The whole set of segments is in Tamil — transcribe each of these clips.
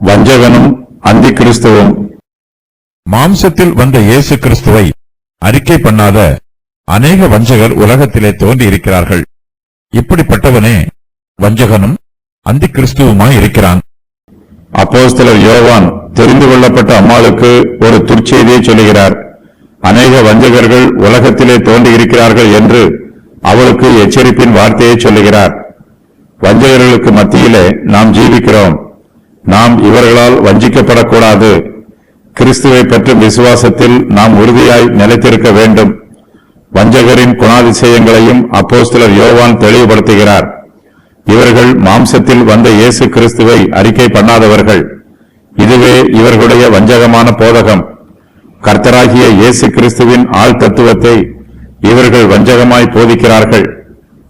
வஞ்சகனும் அந்தி கிறிஸ்துவும். மாம்சத்தில் வந்த இயேசு கிறிஸ்துவை அறிக்கை பண்ணாத அநேக வஞ்சகர் உலகத்திலே தோன்றி இருக்கிறார்கள். இப்படிப்பட்டவனே வஞ்சகனும் அந்தி கிறிஸ்துவுமாய் இருக்கிறான். அப்போஸ்தலர் யோவான் தெரிந்து கொள்ளப்பட்ட அம்மாளுக்கு ஒரு துர்ச்செய்தியை சொல்லுகிறார். அநேக வஞ்சகர்கள் உலகத்திலே தோன்றி இருக்கிறார்கள் என்று அவளுக்கு எச்சரிப்பின் வார்த்தையை சொல்லுகிறார். வஞ்சகர்களுக்கு மத்தியிலே நாம் ஜீவிக்கிறோம். நாம் இவர்களால் வஞ்சிக்கப்படக்கூடாது. கிறிஸ்துவை பற்றும் விசுவாசத்தில் நாம் உறுதியாய் நிலைத்திருக்க வேண்டும். வஞ்சகரின் குணாதிசயங்களையும் அப்போஸ்தலர் யோவான் தெளிவுபடுத்துகிறார். இவர்கள் மாம்சத்தில் வந்த இயேசு கிறிஸ்துவை அறிக்கை பண்ணாதவர்கள். இதுவே இவர்களுடைய வஞ்சகமான போதகம். கர்த்தராகிய இயேசு கிறிஸ்துவின் ஆள் தத்துவத்தை இவர்கள் வஞ்சகமாய் போதிக்கிறார்கள்.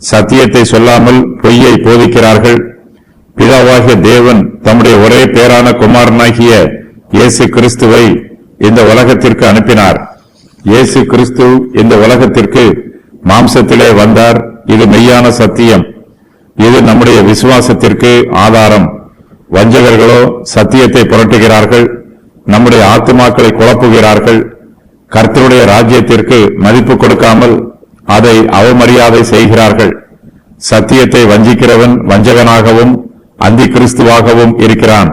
சத்தியத்தை சொல்லாமல் பொய்யை போதிக்கிறார்கள். பிதாவாகிய தேவன் தம்முடைய ஒரே பேரான குமாரனாகிய இயேசு கிறிஸ்துவை இந்த உலகத்திற்கு அனுப்பினார். இயேசு கிறிஸ்து இந்த உலகத்திற்கு மாம்சத்திலே வந்தார். இது மெய்யான சத்தியம். இது நம்முடைய விசுவாசத்திற்கு ஆதாரம். வஞ்சகர்களோ சத்தியத்தை புரட்டுகிறார்கள். நம்முடைய ஆத்துமாக்களை குழப்புகிறார்கள். கர்த்தருடைய ராஜ்யத்திற்கு மதிப்பு கொடுக்காமல் அதை அவமரியாதை செய்கிறார்கள். சத்தியத்தை வஞ்சிக்கிறவன் வஞ்சகனாகவும் அந்தி கிறிஸ்துவாகவும் இருக்கிறான்.